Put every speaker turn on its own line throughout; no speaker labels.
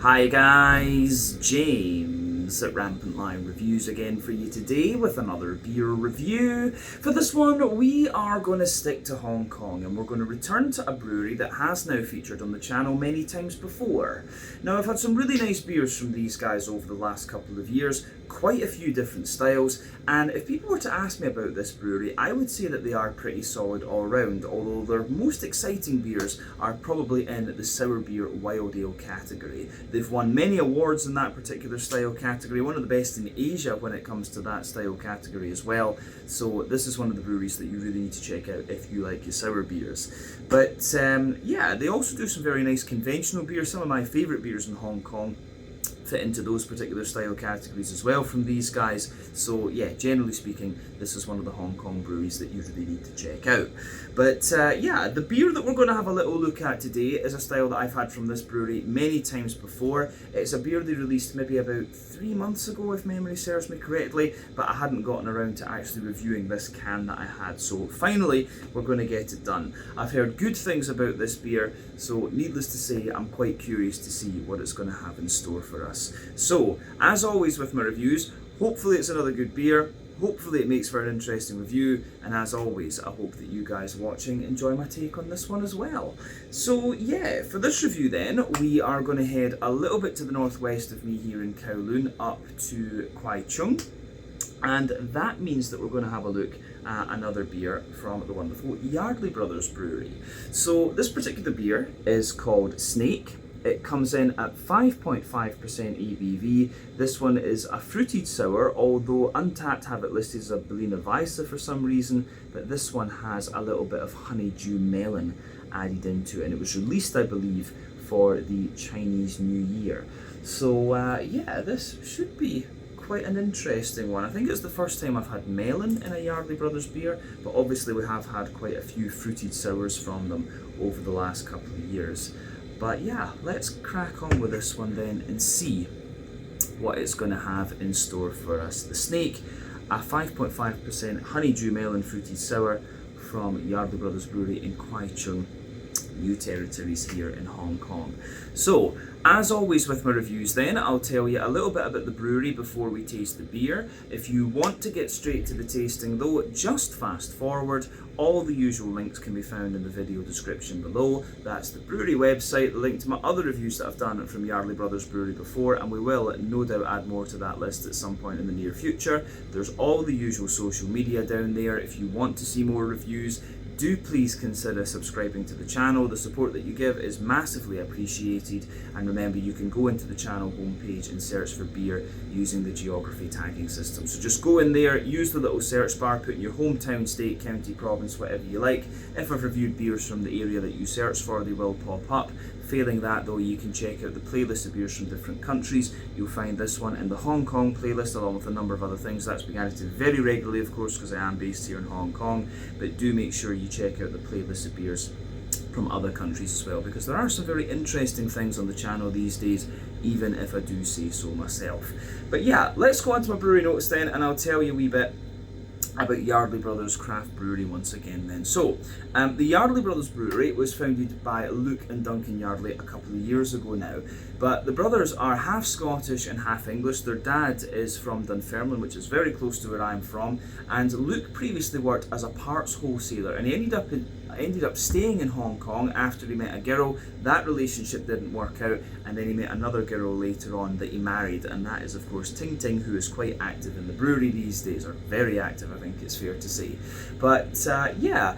Hi guys, James at RampantLionReviews again for you today with another beer review. For this one, we are going to stick to Hong Kong and we're going to return to a brewery that has now featured on the channel many times before. Now, I've had some really nice beers from these guys over the last couple of years, quite a few different styles, and if people were to ask me about this brewery, I would say that they are pretty solid all round, although their most exciting beers are probably in the sour beer wild ale category. They've won many awards in that particular style category, one of the best in Asia when it comes to that style category as well, so this is one of the breweries that you really need to check out if you like your sour beers. But yeah, they also do some very nice conventional beers. Some of my favourite beers in Hong Kong fit into those particular style categories as well from these guys. So yeah, generally speaking, this is one of the Hong Kong breweries that you really need to check out. But yeah, the beer that we're going to have a little look at today is a style that I've had from this brewery many times before. It's a beer they released maybe about 3 months ago, if memory serves me correctly, but I hadn't gotten around to actually reviewing this can that I had. So finally, we're going to get it done. I've heard good things about this beer, so needless to say, I'm quite curious to see what it's going to have in store for us. So, as always with my reviews, hopefully it's another good beer, hopefully it makes for an interesting review, and as always, I hope that you guys watching enjoy my take on this one as well. So yeah, for this review then, we are going to head a little bit to the northwest of me here in Kowloon, up to Kwai, Chung, and that means that we're going to have a look at another beer from the wonderful Yardley Brothers Brewery. So this particular beer is called Snake. It comes in at 5.5% ABV. This one is a fruited sour, although Untappd have it listed as a Berliner Weisse for some reason, but this one has a little bit of honeydew melon added into it, and it was released, I believe, for the Chinese New Year. So yeah, this should be quite an interesting one. I think it's the first time I've had melon in a Yardley Brothers beer, but obviously we have had quite a few fruited sours from them over the last couple of years. But yeah, let's crack on with this one then and see what it's going to have in store for us. The Snake, a 5.5% honeydew melon fruited sour from Yardley Brothers Brewery in Kwai Chung, new territories here in Hong Kong. So, as always with my reviews then, I'll tell you a little bit about the brewery before we taste the beer. If you want to get straight to the tasting though, just fast forward. All the usual links can be found in the video description below. That's the brewery website, the link to my other reviews that I've done from Yardley Brothers Brewery before, and we will no doubt add more to that list at some point in the near future. There's all the usual social media down there. If you want to see more reviews, do please consider subscribing to the channel. The support that you give is massively appreciated, and remember, you can go into the channel homepage and search for beer using the geography tagging system. So just go in there, use the little search bar, put in your hometown, state, county, province, whatever you like. If I've reviewed beers from the area that you search for, they will pop up. Failing that though, you can check out the playlist of beers from different countries. You'll find this one in the Hong Kong playlist along with a number of other things. That's being added to very regularly, of course, because I am based here in Hong Kong, but do make sure you check out the playlist of beers from other countries as well, because there are some very interesting things on the channel these days, even if I do say so myself. But yeah, let's go on to my brewery notes then, and I'll tell you a wee bit about Yardley Brothers Craft Brewery once again then. So, the Yardley Brothers Brewery was founded by Luke and Duncan Yardley a couple of years ago now, but the brothers are half Scottish and half English. Their dad is from Dunfermline, which is very close to where I'm from, and Luke previously worked as a parts wholesaler, and he ended up staying in Hong Kong after he met a girl. That relationship didn't work out, and then he met another girl later on that he married, and that is of course Ting Ting, who is quite active in the brewery these days, or very active I think it's fair to say. But yeah,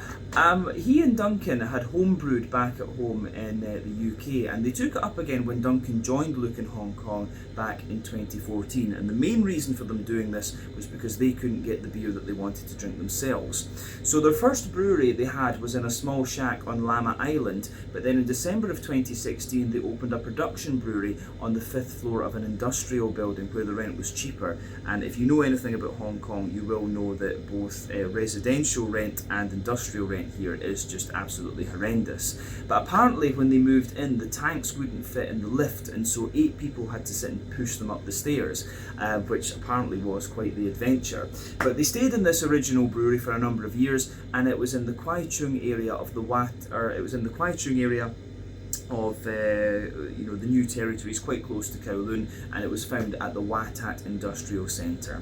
he and Duncan had homebrewed back at home in the UK, and they took it up again when Duncan joined Luke in Hong Kong back in 2014, and the main reason for them doing this was because they couldn't get the beer that they wanted to drink themselves. So their first brewery they had was in a small shack on Lamma Island, but then in December of 2016 they opened a production brewery on the 5th floor of an industrial building where the rent was cheaper. And if you know anything about Hong Kong, you will know that both residential rent and industrial rent here is just absolutely horrendous. But apparently when they moved in, the tanks wouldn't fit in the lift, and so 8 people had to sit and push them up the stairs, which apparently was quite the adventure. But they stayed in this original brewery for a number of years, and it was in the Kwai Chung area the new territories quite close to Kowloon, and it was found at the Watat Industrial Centre.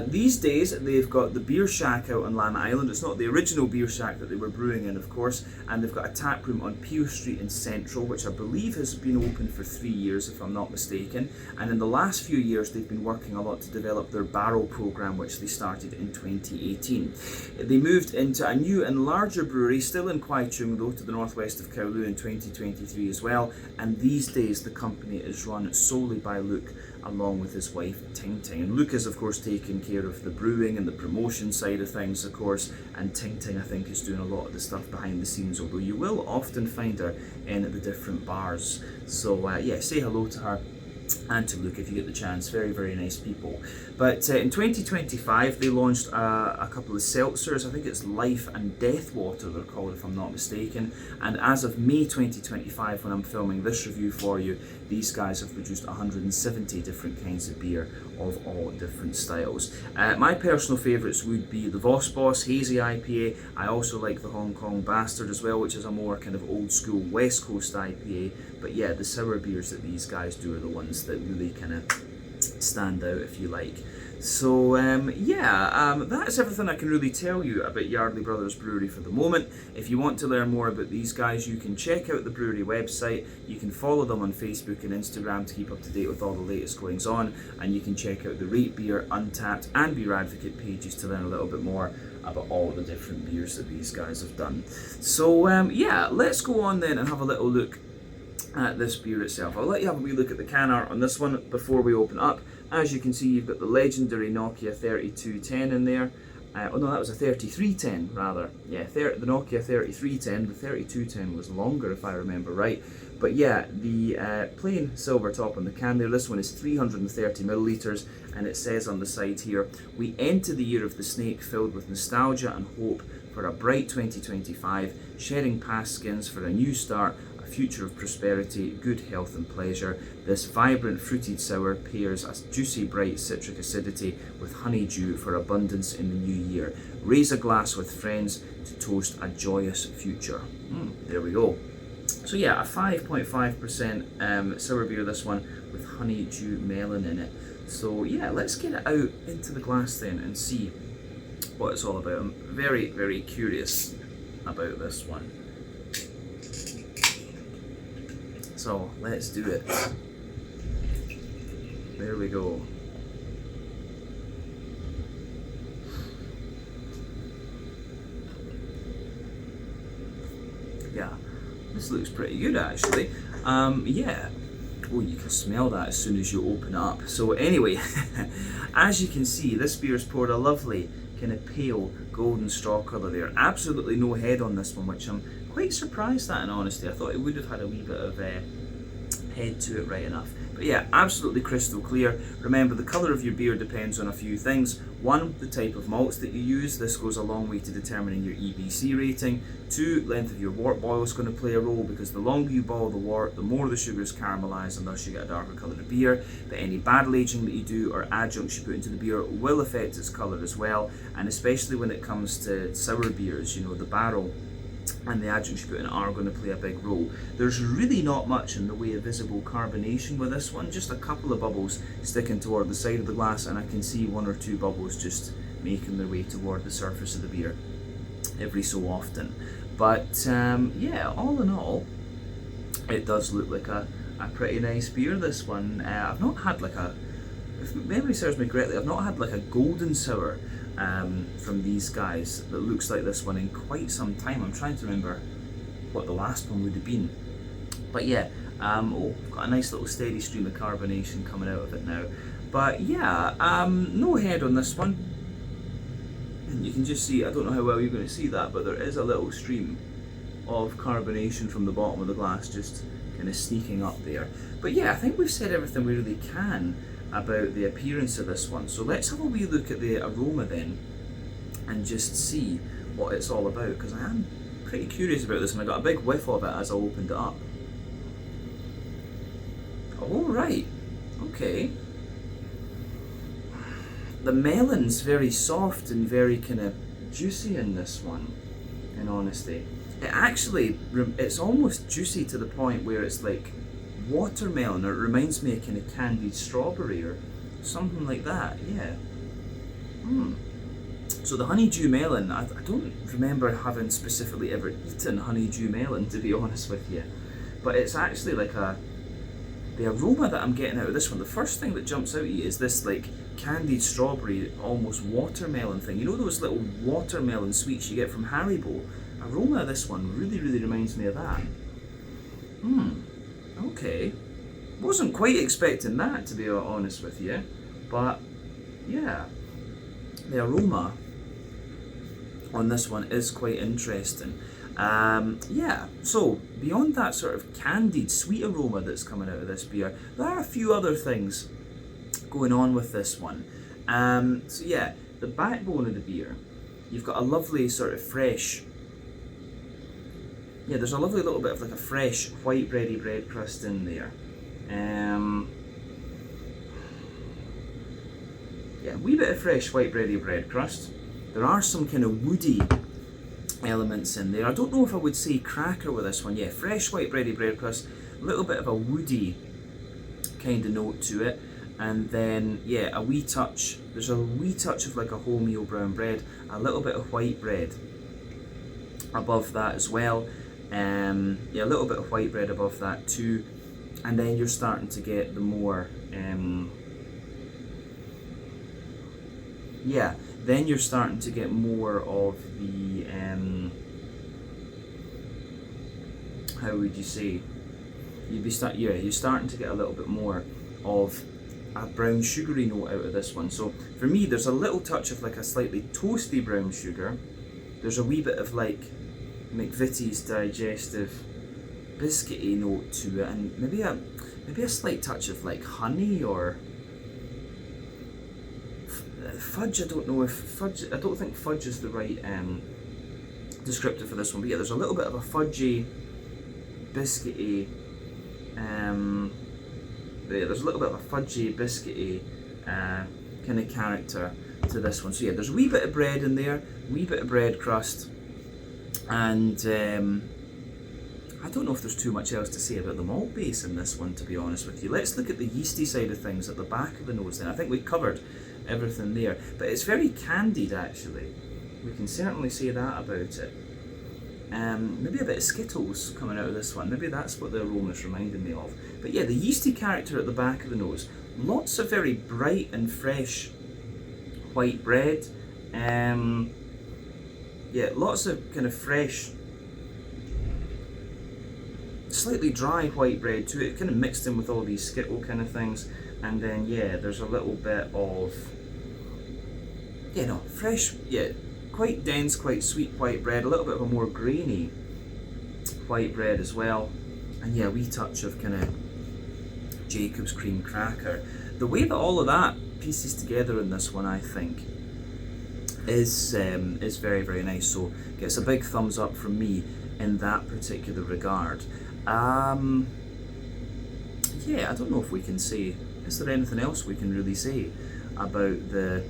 These days they've got the beer shack out on Lamb Island. It's not the original beer shack that they were brewing in, of course, and they've got a tap room on Peel Street in Central, which I believe has been open for 3 years if I'm not mistaken, and in the last few years they've been working a lot to develop their barrel programme, which they started in 2018. They moved into a new and larger brewery, still in Kwai, Chung though, to the northwest of Kowloon in 2023 as well, and these days the company is run solely by Luke along with his wife Ting Ting, and Luke is of course taking care of the brewing and the promotion side of things, of course, and Ting Ting I think is doing a lot of the stuff behind the scenes, although you will often find her in the different bars. So yeah, say hello to her and to Luke if you get the chance. Very, very nice people. But in 2025 they launched a couple of seltzers. I think it's Life and Death Water they're called if I'm not mistaken, and as of May 2025 when I'm filming this review for you, these guys have produced 170 different kinds of beer of all different styles. My personal favourites would be the Voss Boss Hazy IPA. I also like the Hong Kong Bastard as well, which is a more kind of old school West Coast IPA. But yeah, the sour beers that these guys do are the ones that really kind of stand out, if you like. So that's everything I can really tell you about Yardley Brothers Brewery for the moment. If you want to learn more about these guys, you can check out the brewery website, you can follow them on Facebook and Instagram to keep up to date with all the latest goings on, and you can check out the Rate Beer, Untappd and Beer Advocate pages to learn a little bit more about all the different beers that these guys have done. So let's go on then and have a little look at this beer itself. I'll let you have a wee look at the can art on this one before we open up. As you can see, you've got the legendary Nokia 3210 in there. Oh no, that was a 3310 rather. Yeah, the Nokia 3310. The 3210 was longer if I remember right. But yeah, the plain silver top on the can there. This one is 330 millilitres, and it says on the side here, "We enter the year of the snake filled with nostalgia and hope for a bright 2025, sharing past skins for a new start, future of prosperity, good health and pleasure. This vibrant fruited sour pairs a juicy bright citric acidity with honeydew for abundance in the new year. Raise a glass with friends to toast a joyous future." There we go. So yeah, a 5.5% sour beer, this one, with honeydew melon in it. So yeah, let's get it out into the glass then and see what it's all about. I'm very, very curious about this one. So let's do it. There we go. Yeah, this looks pretty good actually. Yeah. Oh, you can smell that as soon as you open it up. So anyway, as you can see, this beer's poured a lovely kind of pale golden straw colour there. Absolutely no head on this one, which I'm quite surprised at in honesty. I thought it would have had a wee bit of head to it right enough. But yeah, absolutely crystal clear. Remember, the colour of your beer depends on a few things. 1, the type of malts that you use. This goes a long way to determining your EBC rating. 2, length of your wort boil is going to play a role, because the longer you boil the wort, the more the sugars caramelise, and thus you get a darker colour of beer. But any barrel aging that you do or adjuncts you put into the beer will affect its colour as well, and especially when it comes to sour beers, you know, the barrel and the adjuncts you put in are going to play a big role. There's really not much in the way of visible carbonation with this one, just a couple of bubbles sticking toward the side of the glass, and I can see 1 or 2 bubbles just making their way toward the surface of the beer every so often. But yeah, all in all, it does look like a pretty nice beer, this one. I've not had like a, if memory serves me correctly, I've not had like a golden sour from these guys that looks like this one in quite some time. I'm trying to remember what the last one would have been. But yeah, oh, got a nice little steady stream of carbonation coming out of it now. But yeah, no head on this one. And you can just see, I don't know how well you're going to see that, but there is a little stream of carbonation from the bottom of the glass just kind of sneaking up there. But yeah, I think we've said everything we really can about the appearance of this one. So let's have a wee look at the aroma then and just see what it's all about, because I am pretty curious about this, and I got a big whiff of it as I opened it up. Oh right, okay. The melon's very soft and very kind of juicy in this one, in honesty. it's almost juicy to the point where it's like watermelon, or it reminds me of kind of candied strawberry or something like that. Yeah. So the honeydew melon, I don't remember having specifically ever eaten honeydew melon, to be honest with you, but it's actually like the aroma that I'm getting out of this one, the first thing that jumps out at you is this like candied strawberry, almost watermelon thing. You know those little watermelon sweets you get from Haribo? Aroma of this one really reminds me of that. Okay. Wasn't quite expecting that, to be honest with you, but yeah, the aroma on this one is quite interesting. Yeah, so beyond that sort of candied sweet aroma that's coming out of this beer, there are a few other things going on with this one. So yeah, the backbone of the beer, you've got a lovely sort of fresh, yeah, there's a lovely little bit of like a fresh white bready bread crust in there. Yeah, a wee bit of fresh white bready bread crust. There are some kind of woody elements in there. I don't know if I would say cracker with this one. Yeah, fresh white bready bread crust, a little bit of a woody kind of note to it, and then yeah, a wee touch. There's a wee touch of like a wholemeal brown bread, a little bit of white bread above that as well. Yeah, a little bit of white bread above that too, and then you're starting to get the more yeah, then you're starting to get more of the how would you say, you're starting to get a little bit more of a brown sugary note out of this one. So for me, there's a little touch of like a slightly toasty brown sugar. There's a wee bit of like McVitie's digestive biscuity note to it, and maybe a slight touch of like honey or fudge. I don't think fudge is the right descriptor for this one, but yeah, there's a little bit of a fudgy, biscuity, there's a little bit of a fudgy, biscuity kind of character to this one. So yeah, there's a wee bit of bread in there, a wee bit of bread crust, and I don't know if there's too much else to say about the malt base in this one, to be honest with you. Let's look at the yeasty side of things at the back of the nose then. I think we've covered everything there, but it's very candied actually. We can certainly say that about it. Maybe a bit of Skittles coming out of this one. Maybe that's what the aroma's reminding me of. But yeah, the yeasty character at the back of the nose. Lots of very bright and fresh white bread. Yeah, lots of kind of fresh, slightly dry white bread too. It kind of mixed in with all these Skittle kind of things. And then yeah, there's a little bit of, yeah, no, fresh, yeah, quite dense, quite sweet white bread, a little bit of a more grainy white bread as well, and yeah, a wee touch of kind of Jacob's cream cracker. The way that all of that pieces together in this one, I think, is very nice. So gets a big thumbs up from me in that particular regard. Yeah, I don't know if we can say, is there anything else we can really say about the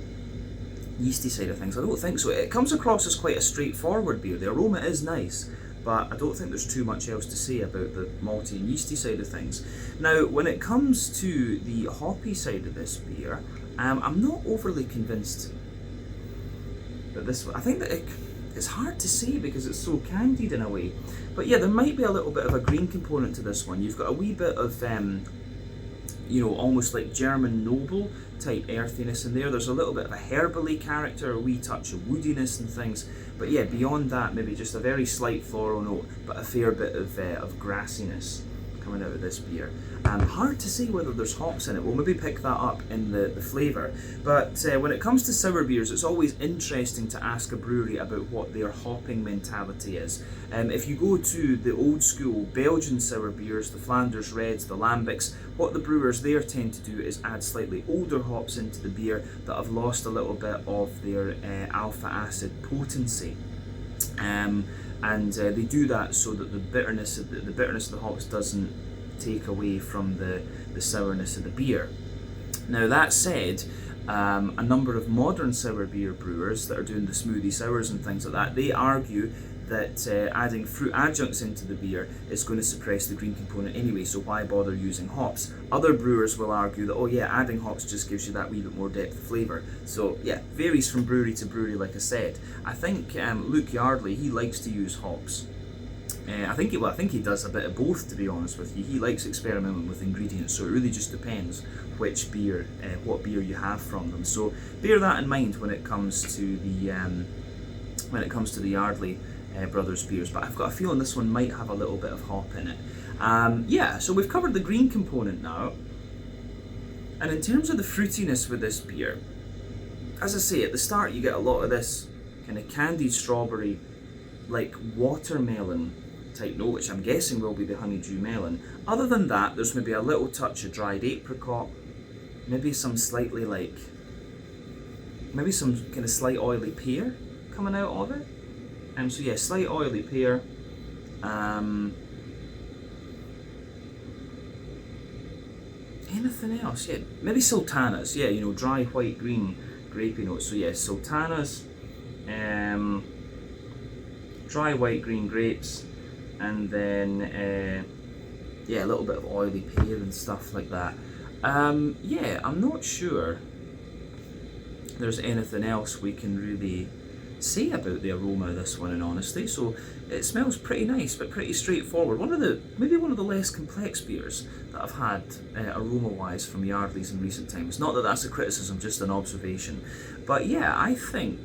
yeasty side of things? I don't think so. It comes across as quite a straightforward beer. The aroma is nice, but I don't think there's too much else to say about the malty and yeasty side of things. Now, when it comes to the hoppy side of this beer, I'm not overly convinced that this one, I think that it's hard to say because it's so candied in a way. But yeah, there might be a little bit of a green component to this one. You've got a wee bit of you know, almost like German noble type earthiness in there. There's a little bit of a herbally character, a wee touch of woodiness and things. But yeah, beyond that, maybe just a very slight floral note, but a fair bit of grassiness coming out of this beer. Hard to say whether there's hops in it. We'll maybe pick that up in the flavour. But when it comes to sour beers, it's always interesting to ask a brewery about what their hopping mentality is. If you go to the old school Belgian sour beers, the Flanders Reds, the Lambics, what the brewers there tend to do is add slightly older hops into the beer that have lost a little bit of their alpha acid potency. And they do that so that the bitterness of the hops doesn't take away from the sourness of the beer. Now that said, a number of modern sour beer brewers that are doing the smoothie sours and things like that, they argue that adding fruit adjuncts into the beer is going to suppress the green component anyway, so why bother using hops? Other brewers will argue that, oh yeah, adding hops just gives you that wee bit more depth of flavour. So yeah, varies from brewery to brewery, like I said. I think Luke Yardley, he likes to use hops. I think he does a bit of both, to be honest with you. He likes experimenting with ingredients, so it really just depends which beer, what beer you have from them. So bear that in mind when it comes to the Yardley Brothers beers. But I've got a feeling this one might have a little bit of hop in it. Yeah, so we've covered the green component now. And in terms of the fruitiness with this beer, as I say, at the start you get a lot of this kind of candied strawberry, like watermelon type note, which I'm guessing will be the honeydew melon. Other than that, there's maybe a little touch of dried apricot, maybe some slightly like, maybe some kind of slight oily pear coming out of it. So yeah, slight oily pear. Anything else? Yeah, maybe sultanas. Yeah, you know, dry white green grapey notes. So yeah, sultanas, dry white green grapes, and then yeah, a little bit of oily pear and stuff like that. Yeah, I'm not sure there's anything else we can really say about the aroma of this one, in honesty. So it smells pretty nice, but pretty straightforward. Maybe one of the less complex beers that I've had aroma-wise from Yardley's in recent times. Not that that's a criticism, just an observation. But yeah, I think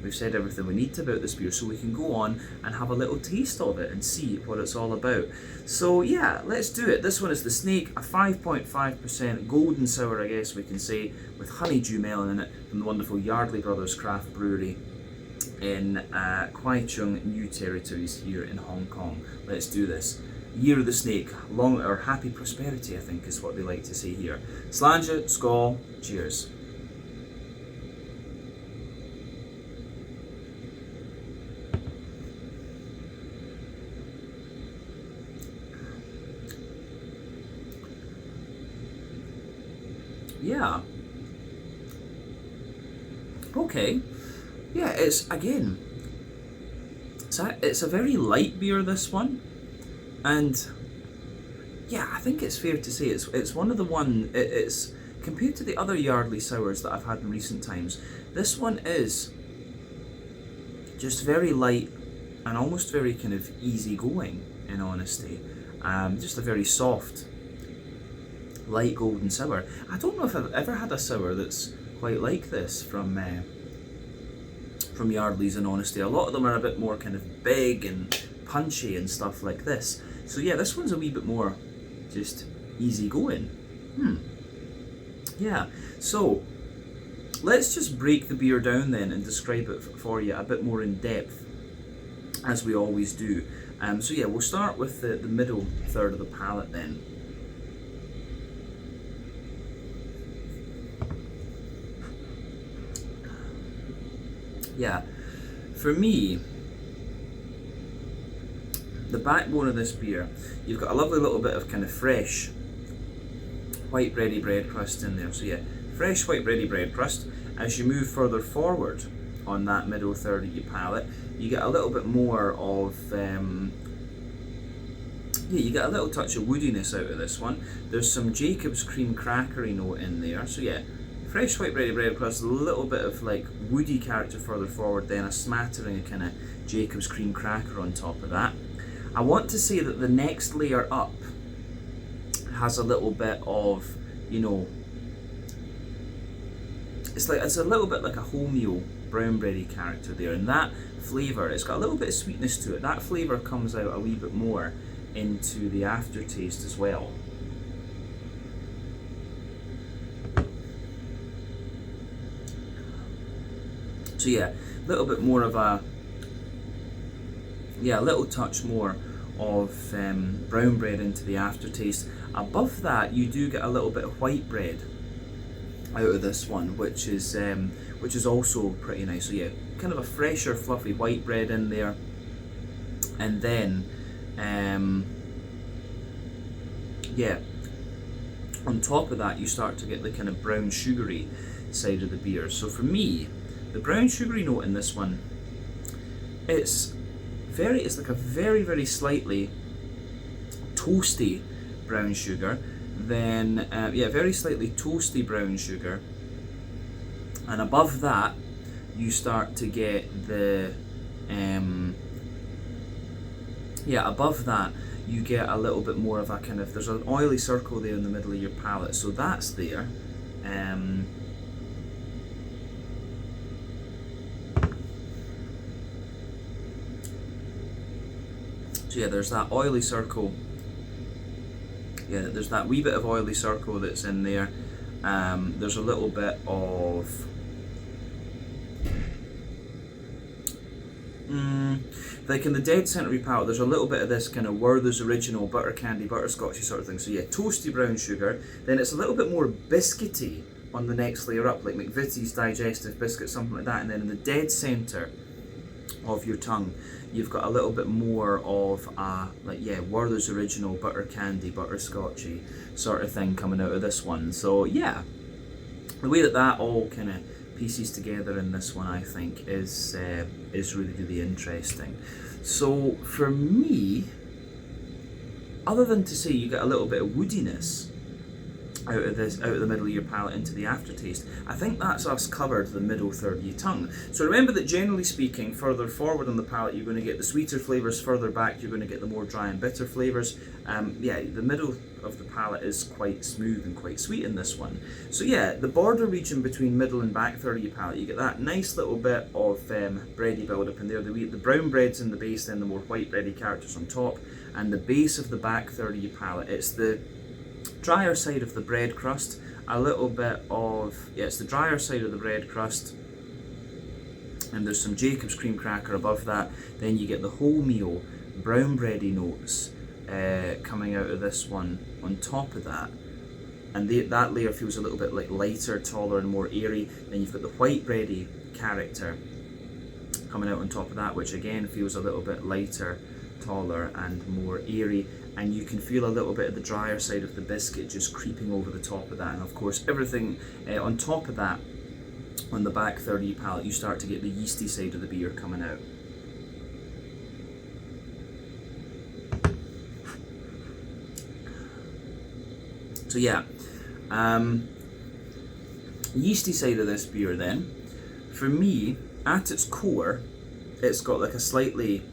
we've said everything we need to about this beer, so we can go on and have a little taste of it and see what it's all about. So yeah, let's do it. This one is the Snake, a 5.5% golden sour, I guess we can say, with honeydew melon in it, from the wonderful Yardley Brothers Craft Brewery in Kwai, Chung, New Territories here in Hong Kong. Let's do this. Year of the Snake, long or happy prosperity, I think is what they like to say here. Slàinte, skål, cheers. Yeah. Okay. Yeah, it's a very light beer, this one, and yeah, I think it's fair to say it's one of the it's compared to the other Yardley sours that I've had in recent times. This one is just very light and almost very kind of easygoing, in honesty. Just a very soft, light golden sour. I don't know if I've ever had a sour that's quite like this from Yardley's, in honesty. A lot of them are a bit more kind of big and punchy and stuff like this. So yeah, this one's a wee bit more just easy going. Yeah, so let's just break the beer down then and describe it for you a bit more in depth, as we always do. So yeah, we'll start with the middle third of the palate then. Yeah, for me, the backbone of this beer, you've got a lovely little bit of kind of fresh white bready bread crust in there. So yeah, fresh white bready bread crust. As you move further forward on that middle third of your palate, you get a little bit more of, yeah, you get a little touch of woodiness out of this one. There's some Jacob's cream crackery note in there. So yeah, fresh white bready bread crust, a little bit of like woody character further forward, then a smattering of kind of Jacob's cream cracker on top of that. I want to say that the next layer up has a little bit of, you know, it's a little bit like a wholemeal brown bready character there, and that flavour, it's got a little bit of sweetness to it. That flavour comes out a wee bit more into the aftertaste as well. So yeah, a little bit more of a, yeah, a little touch more of brown bread into the aftertaste. Above that, you do get a little bit of white bread out of this one, which is also pretty nice. So yeah, kind of a fresher, fluffy white bread in there, and then yeah, on top of that, you start to get the kind of brown sugary side of the beer. So for me, the brown sugary note in this one, it's it's like a very, very slightly toasty brown sugar. Then, very slightly toasty brown sugar. And above that, you start to get the, above that, you get a little bit more of a kind of, there's an oily circle there in the middle of your palate, so that's there. So yeah, there's that oily circle. Yeah, there's that wee bit of oily circle that's in there. There's a little bit of like in the dead centre of your palate, there's a little bit of this kind of Werther's Original butter candy, butterscotchy sort of thing. So yeah, toasty brown sugar. Then it's a little bit more biscuity on the next layer up, like McVitie's digestive biscuit, something like that. And then in the dead centre of your tongue, you've got a little bit more of a Werther's Original butter candy, butterscotchy sort of thing coming out of this one. So yeah, the way that all kind of pieces together in this one, I think, is really, really interesting. So for me, other than to say you get a little bit of woodiness out of the middle of your palate into the aftertaste, I think that's us covered the middle third of your tongue. So remember that generally speaking, further forward on the palate you're going to get the sweeter flavours, further back you're going to get the more dry and bitter flavours. The middle of the palate is quite smooth and quite sweet in this one. So yeah, the border region between middle and back third of your palate, you get that nice little bit of bready build up in there. The brown bread's in the base, then the more white bready characters on top, and the base of the back third of your palate, it's the drier side of the bread crust, a little bit of, it's the drier side of the bread crust, and there's some Jacob's cream cracker above that. Then you get the wholemeal brown bready notes coming out of this one on top of that, and that layer feels a little bit like lighter, taller and more airy. Then you've got the white bready character coming out on top of that, which again feels a little bit lighter, taller and more airy, and you can feel a little bit of the drier side of the biscuit just creeping over the top of that. And of course everything on top of that, on the back third of your palate, you start to get the yeasty side of the beer coming out. So yeah, yeasty side of this beer then, for me, at its core, it's got like a slightly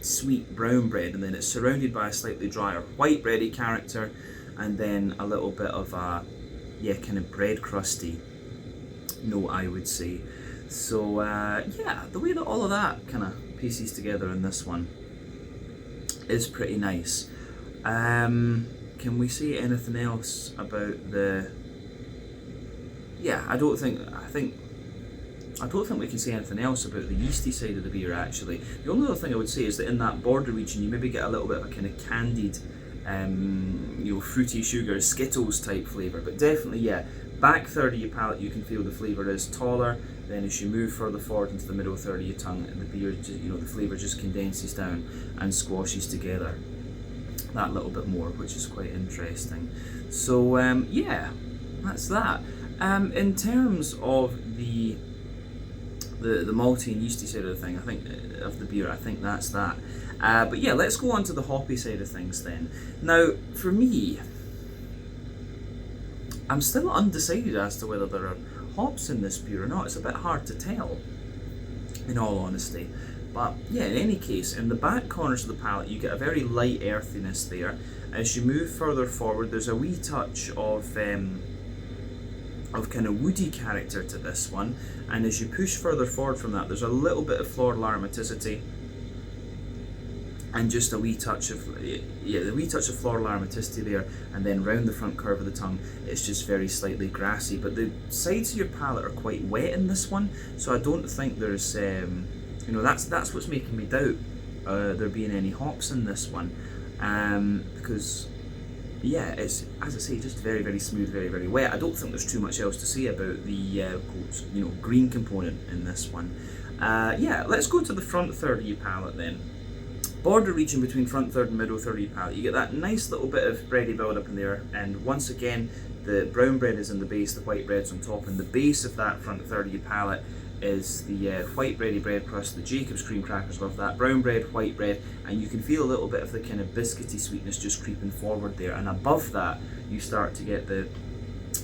sweet brown bread, and then it's surrounded by a slightly drier white bready character, and then a little bit of a kind of bread crusty note, I would say. So the way that all of that kind of pieces together in this one is pretty nice. Can we say anything else about the? I don't think we can say anything else about the yeasty side of the beer, actually. The only other thing I would say is that in that border region you maybe get a little bit of a kind of candied, fruity sugar, Skittles type flavour. But definitely, back third of your palate you can feel the flavour is taller. Then as you move further forward into the middle third of your tongue, the beer, the flavour just condenses down and squashes together that little bit more, which is quite interesting. So that's that. In terms of the malty and yeasty side of the thing, I think of the beer, I think that's that. But yeah, let's go on to the hoppy side of things then. Now, for me, I'm still undecided as to whether there are hops in this beer or not. It's a bit hard to tell, in all honesty. But yeah, in any case, in the back corners of the palate, you get a very light earthiness there. As you move further forward, there's a wee touch of kind of woody character to this one, and as you push further forward from that, there's a little bit of floral aromaticity, and just a wee touch of floral aromaticity there, and then round the front curve of the tongue, it's just very slightly grassy. But the sides of your palate are quite wet in this one, so I don't think there's that's what's making me doubt there being any hops in this one, because it's, as I say, just very, very smooth, very, very wet. I don't think there's too much else to say about the green component in this one. Let's go to the front third of your palate then. Border region between front third and middle third of your palate, you get that nice little bit of bready build up in there, and once again the brown bread is in the base, the white bread's on top, and the base of that front third of your palate is the white bready bread crust, the Jacob's cream crackers, love that, brown bread, white bread, and you can feel a little bit of the kind of biscuity sweetness just creeping forward there, and above that you start to get the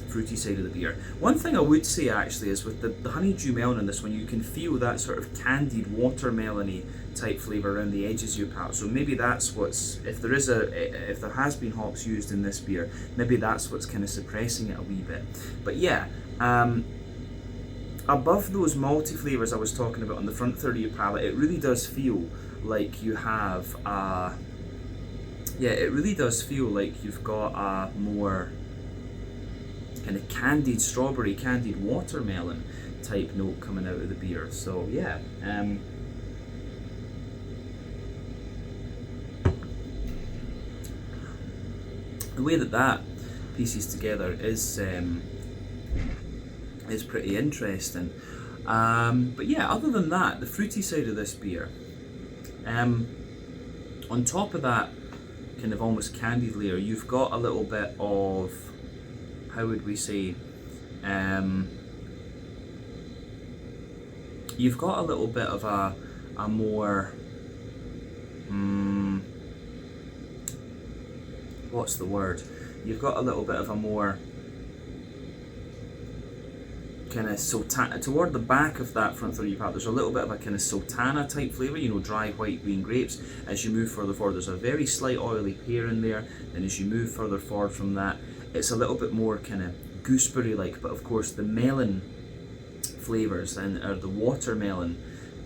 fruity side of the beer. One thing I would say actually is with the honeydew melon in this one, you can feel that sort of candied watermelony type flavour around the edges of your palate. So maybe that's what's, if there has been hops used in this beer, maybe that's what's kind of suppressing it a wee bit. But yeah, above those malty flavours I was talking about on the front third of your palate, it really does feel like you have it really does feel like you've got a more kind of candied strawberry, candied watermelon type note coming out of the beer. So yeah, the way that pieces together is pretty interesting. But yeah, other than that, the fruity side of this beer, on top of that kind of almost candied layer, you've got a little bit of, how would we say, you've got a little bit of a more, what's the word? You've got a little bit of a more kind of sultana, toward the back of that front third of your palate, there's a little bit of a kind of sultana type flavour, you know, dry white green grapes. As you move further forward, there's a very slight oily pear in there, and as you move further forward from that, it's a little bit more kind of gooseberry like, but of course the melon flavours or the watermelon,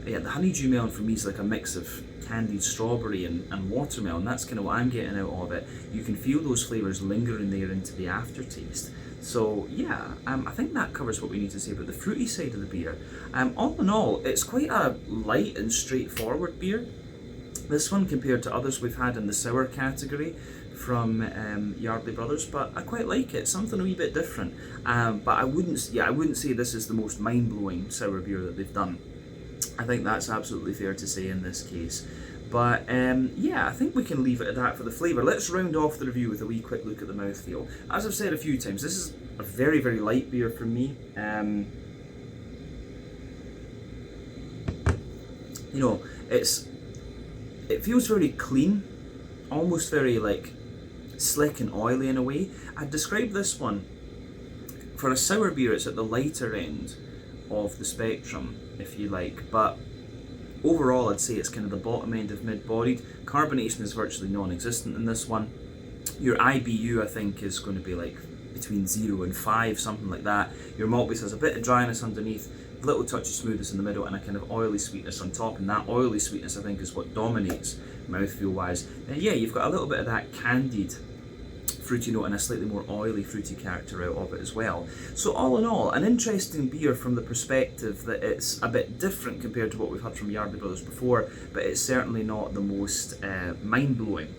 yeah, the honeydew melon for me is like a mix of candied strawberry and watermelon. That's kind of what I'm getting out of it. You can feel those flavours lingering there into the aftertaste. So yeah, I think that covers what we need to say about the fruity side of the beer. All in all, it's quite a light and straightforward beer. This one, compared to others we've had in the sour category from Yardley Brothers, but I quite like it. Something a wee bit different. But I wouldn't say this is the most mind-blowing sour beer that they've done. I think that's absolutely fair to say in this case. But yeah, I think we can leave it at that for the flavour. Let's round off the review with a wee quick look at the mouthfeel. As I've said a few times, this is a very, very light beer for me. You know, it feels very clean, almost very like slick and oily in a way. I'd describe this one, for a sour beer, it's at the lighter end of the spectrum, if you like, but overall I'd say it's kind of the bottom end of mid-bodied. Carbonation is virtually non-existent in this one. Your IBU, I think, is going to be like between 0 and 5, something like that. Your malt base has a bit of dryness underneath, a little touch of smoothness in the middle, and a kind of oily sweetness on top, and that oily sweetness I think is what dominates mouthfeel wise. And yeah, you've got a little bit of that candied fruity note and a slightly more oily fruity character out of it as well. So all in all, an interesting beer from the perspective that it's a bit different compared to what we've had from Yardley Brothers before, but it's certainly not the most mind-blowing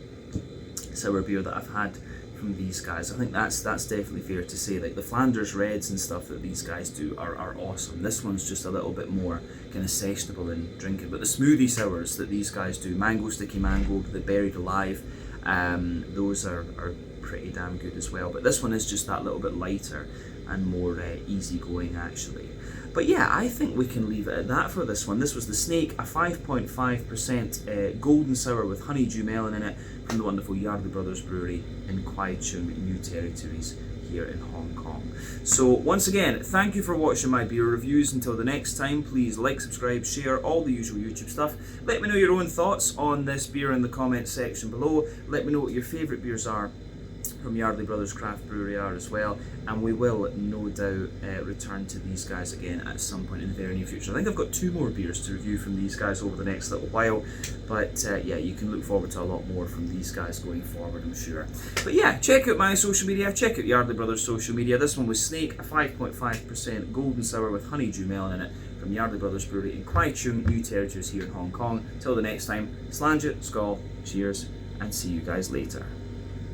sour beer that I've had from these guys. I think that's definitely fair to say. Like the Flanders Reds and stuff that these guys do are awesome. This one's just a little bit more kind of sessionable in drinking. But the smoothie sours that these guys do, Mango Sticky Mango, the Buried Alive, those are pretty damn good as well. But this one is just that little bit lighter and more easygoing actually. But yeah, I think we can leave it at that for this one. This was the Snake, a 5.5% golden sour with honeydew melon in it from the wonderful Yardley Brothers Brewery in Kwai, Chung, New Territories here in Hong Kong. So once again, thank you for watching my beer reviews. Until the next time, please like, subscribe, share, all the usual YouTube stuff. Let me know your own thoughts on this beer in the comments section below. Let me know what your favourite beers are from Yardley Brothers Craft Brewery are as well, and we will no doubt return to these guys again at some point in the very near future. I think I've got 2 more beers to review from these guys over the next little while, but yeah, you can look forward to a lot more from these guys going forward, I'm sure. But yeah, check out my social media, check out Yardley Brothers social media. This one was Snake, a 5.5% golden sour with honeydew melon in it from Yardley Brothers Brewery in Kwai Chung, New Territories here in Hong Kong. Till the next time, slange it, skål, cheers, and see you guys later.